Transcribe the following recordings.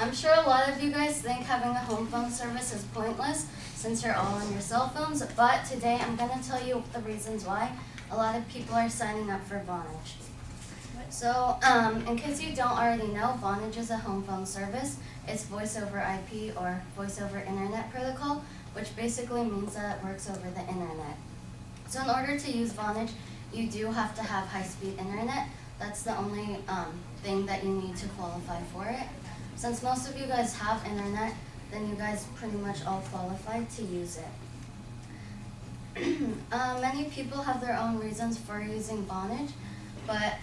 I'm sure a lot of you guys think having a home phone service is pointless since you're all on your cell phones, but today I'm going to tell you the reasons why a lot of people are signing up for Vonage. So, in case you don't already know, Vonage is a home phone service. It's voice over IP or voice over internet protocol, which basically means that it works over the internet. So in order to use Vonage, you do have to have high-speed internet. That's the only thing that you need to qualify for it. Since most of you guys have internet, then you guys pretty much all qualify to use it. Many people have their own reasons for using Vonage, but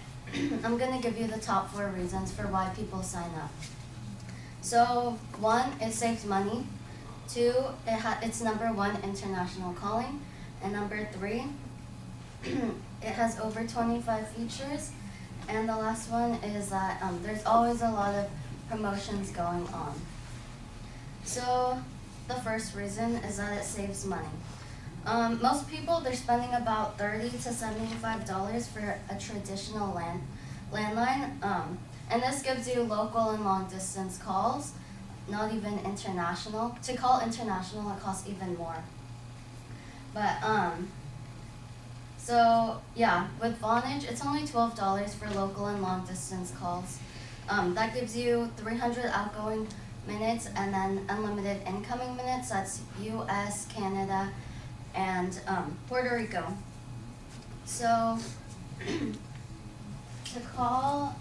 I'm going to give you the top 4 reasons for why people sign up. So 1, it saves money. 2, it's number 1, international calling. And number 3, it has over 25 features. And the last one is that there's always a lot of promotions going on. So the first reason is that it saves money. Most people, they're spending about $30 to $75 for a traditional landline. And this gives you local and long distance calls, not even international. To call international, it costs even more. But, so yeah, with Vonage, it's only $12 for local and long distance calls. That gives you 300 outgoing minutes and then unlimited incoming minutes. That's US, Canada, and Puerto Rico. So to call,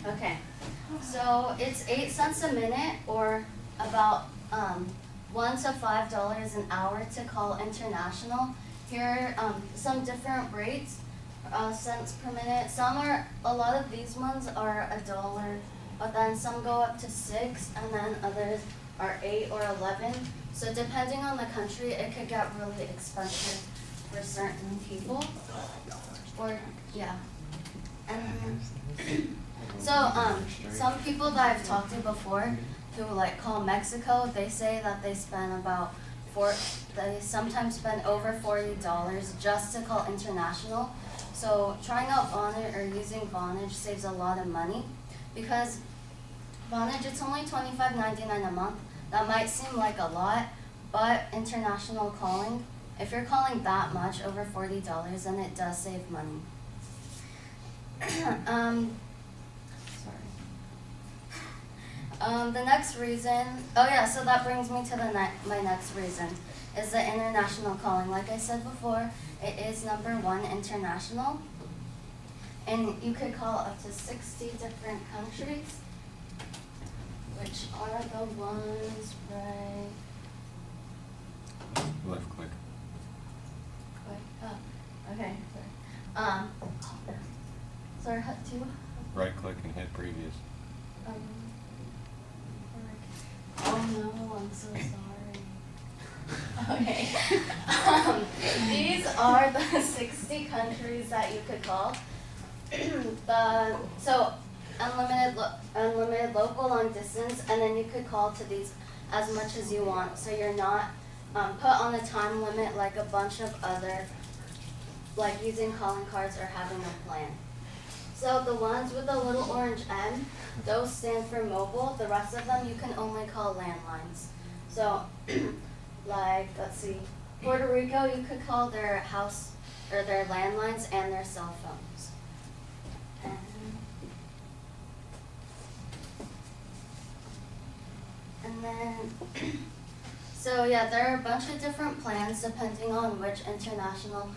okay, so it's 8 cents a minute or about $1 to $5 an hour to call international. Here are some different rates, cents per minute. A lot of these ones are $1, but then some go up to 6, and then others are 8 or 11. So depending on the country, it could get really expensive for certain people. Or yeah, and so some people that I've talked to before who like call Mexico, they say that they spend they sometimes spend over $40 just to call international. So trying out Vonage or using Vonage saves a lot of money because Vonage, it's only $25.99 a month. That might seem like a lot, but international calling, if you're calling that much, over $40, then it does save money. The next reason, so that brings me to my next reason, is the international calling. Like I said before, it is number 1 international, and you could call up to 60 different countries, which are the ones right. Left click. Oh, okay. Sorry, hut 2. Right click and hit previous. Oh no, I'm so sorry. Okay. These are the 60 countries that you could call. So unlimited local long distance, and then you could call to these as much as you want. So you're not put on a time limit like a bunch of other, like using calling cards or having a plan. So the ones with the little orange M, those stand for mobile. The rest of them you can only call landlines. So like, let's see, Puerto Rico, you could call their house or their landlines and their cell phones. And then, so yeah, there are a bunch of different plans depending on which international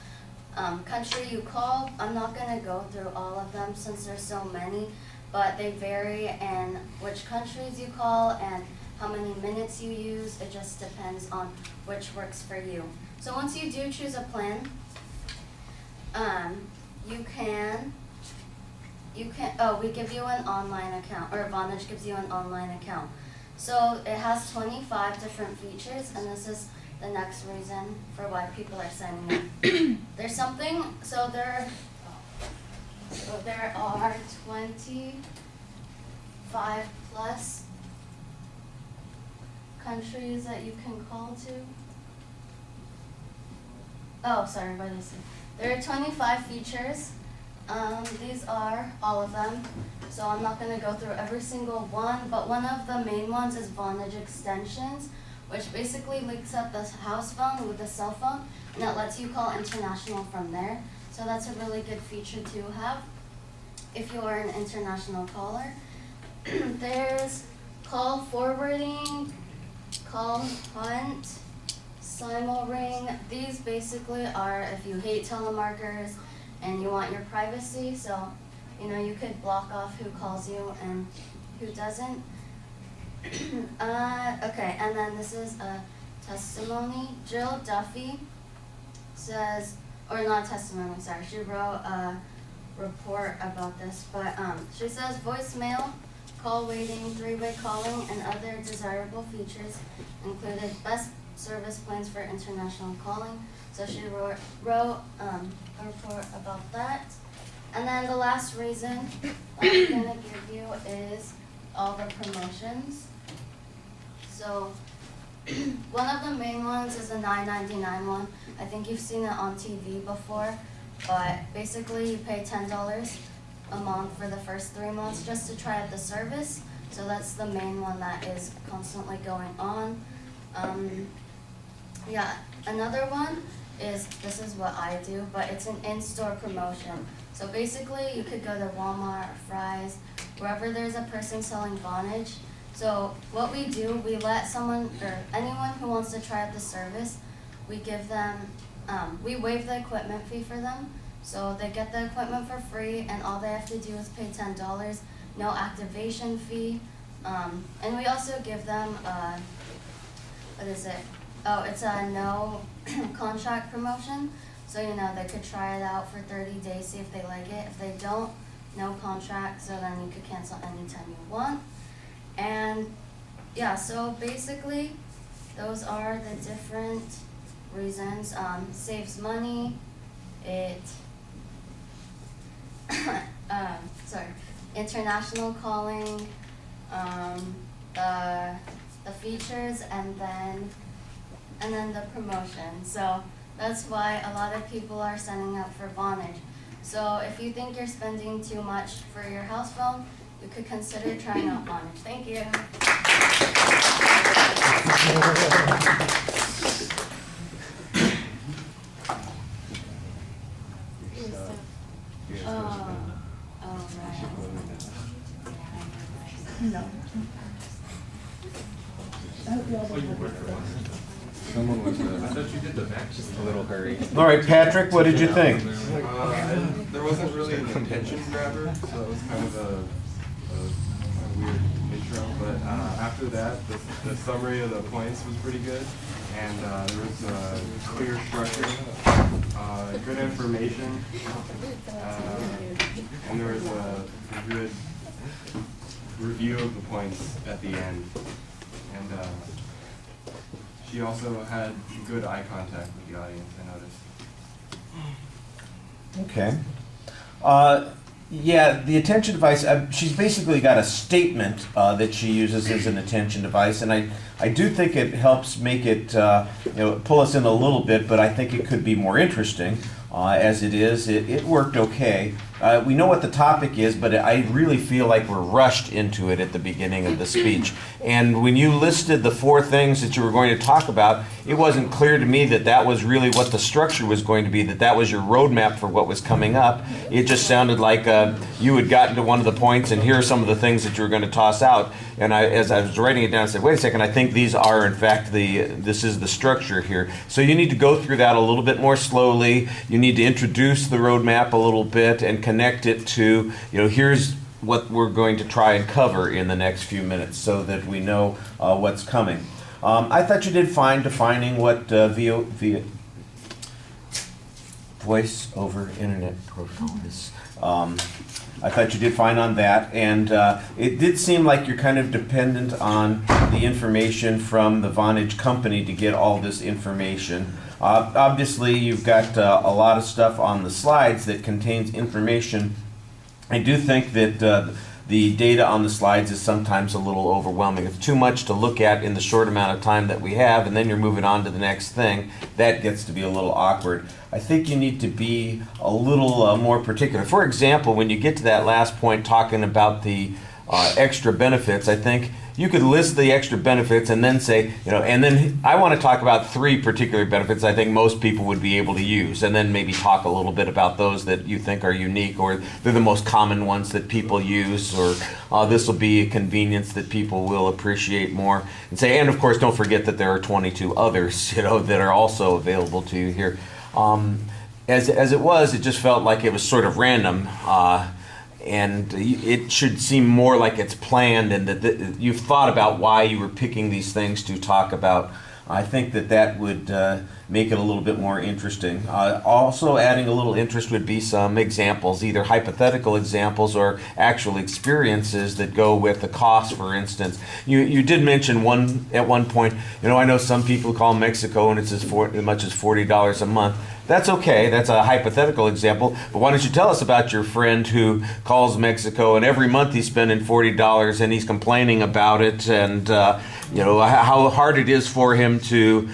country you call. I'm not going to go through all of them since there's so many, but they vary in which countries you call and how many minutes you use. It just depends on which works for you. So once you do choose a plan, we give you an online account, or Vonage gives you an online account. So it has 25 different features, and this is the next reason for why people are signing up. There are 25 plus countries that you can call to. Oh, sorry, what is it? There are 25 features, These are all of them, so I'm not going to go through every single one, but one of the main ones is Vonage extensions, which basically links up the house phone with the cell phone, and it lets you call international from there. So that's a really good feature to have if you are an international caller. There's call forwarding, call hunt, simul ring. These basically are if you hate telemarketers and you want your privacy, so you could block off who calls you and who doesn't. Okay, and then this is a testimony. Jill Duffy says, or not testimony, sorry, she wrote a report about this, but she says voicemail, call waiting, three-way calling, and other desirable features included best service plans for international calling. So she wrote a report about that. And then the last reason I'm going to give you is all the promotions. So one of the main ones is the $9.99 one. I think you've seen it on TV before, but basically you pay $10 a month for the first 3 months just to try out the service. So that's the main one that is constantly going on. Yeah, another one is, this is what I do, but it's an in-store promotion. So basically you could go to Walmart or Fry's, wherever there's a person selling Vonage. So what we do, we let someone, or anyone who wants to try out the service, we give them, we waive the equipment fee for them. So they get the equipment for free, and all they have to do is pay $10, no activation fee. And we also give them, what is it? Oh, it's a no contract promotion. So, they could try it out for 30 days, see if they like it. If they don't, no contract, so then you could cancel anytime you want. And yeah, so basically, those are the different reasons. Saves money, it, international calling, the features, and then the promotion. So that's why a lot of people are signing up for Vonage. So if you think you're spending too much for your house phone, you could consider trying out Vonage. Thank you. No. I hope you all don't. Someone was a little hurried. All right, Patrick, what did you think? There wasn't really an attention grabber, so it was kind of a weird intro. But after that, the summary of the points was pretty good, and there was a clear structure, good information, and there was a good review of the points at the end. And she also had good eye contact with the audience, I noticed. Okay. Yeah, the attention device, she's basically got a statement that she uses as an attention device, and I do think it helps make it, pull us in a little bit, but I think it could be more interesting. As it is, it worked okay. We know what the topic is, but I really feel like we're rushed into it at the beginning of the speech. And when you listed the 4 things that you were going to talk about, it wasn't clear to me that that was really what the structure was going to be, that was your roadmap for what was coming up. It just sounded like you had gotten to one of the points, and here are some of the things that you were going to toss out. And as I was writing it down, I said, wait a second, I think these are, in fact, this is the structure here. So you need to go through that a little bit more slowly. You need to introduce the roadmap a little bit and connect it to, here's what we're going to try and cover in the next few minutes so that we know what's coming. I thought you did fine defining what via voice over internet protocol is. I thought you did fine on that, and it did seem like you're kind of dependent on the information from the Vonage company to get all this information. Obviously, you've got a lot of stuff on the slides that contains information. I do think that the data on the slides is sometimes a little overwhelming. It's too much to look at in the short amount of time that we have, and then you're moving on to the next thing. That gets to be a little awkward. I think you need to be a little more particular. For example, when you get to that last point talking about the extra benefits, I think you could list the extra benefits and then say, and then I want to talk about 3 particular benefits I think most people would be able to use, and then maybe talk a little bit about those that you think are unique, or they're the most common ones that people use, or this will be a convenience that people will appreciate more, and say, and of course don't forget that there are 22 others, that are also available to you here. As it was, it just felt like it was sort of random. And it should seem more like it's planned, and that you've thought about why you were picking these things to talk about. I think that would make it a little bit more interesting. Also adding a little interest would be some examples, either hypothetical examples or actual experiences that go with the cost, for instance. You did mention at one point, I know some people call Mexico and it's as much as $40 a month. That's okay. That's a hypothetical example. But why don't you tell us about your friend who calls Mexico and every month he's spending $40 and he's complaining about it, and how hard it is for him to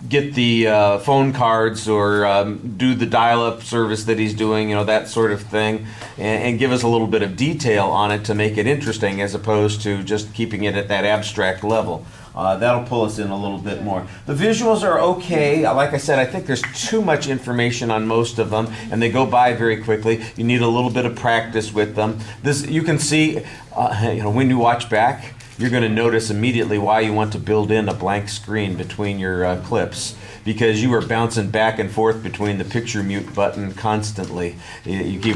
get the phone cards or do the dial-up service that he's doing, that sort of thing, and give us a little bit of detail on it to make it interesting, as opposed to just keeping it at that abstract level. That'll pull us in a little bit more. The visuals are okay. Like I said, I think there's too much information on most of them, and they go by very quickly. You need a little bit of practice with them. You can see, when you watch back, you're going to notice immediately why you want to build in a blank screen between your clips, because you are bouncing back and forth between the picture mute button constantly. You keep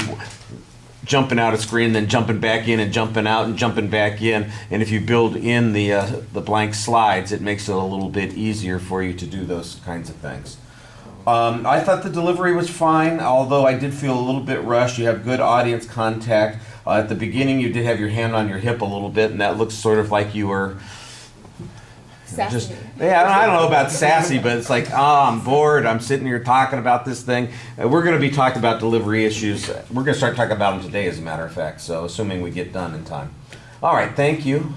jumping out of screen, then jumping back in, and jumping out and jumping back in. And if you build in the blank slides, it makes it a little bit easier for you to do those kinds of things. I thought the delivery was fine, although I did feel a little bit rushed. You have good audience contact. At the beginning, you did have your hand on your hip a little bit, and that looks sort of like you were Sassy. I don't know about sassy, but it's like, I'm bored. I'm sitting here talking about this thing. We're going to be talking about delivery issues. We're going to start talking about them today, as a matter of fact, so assuming we get done in time. All right, thank you.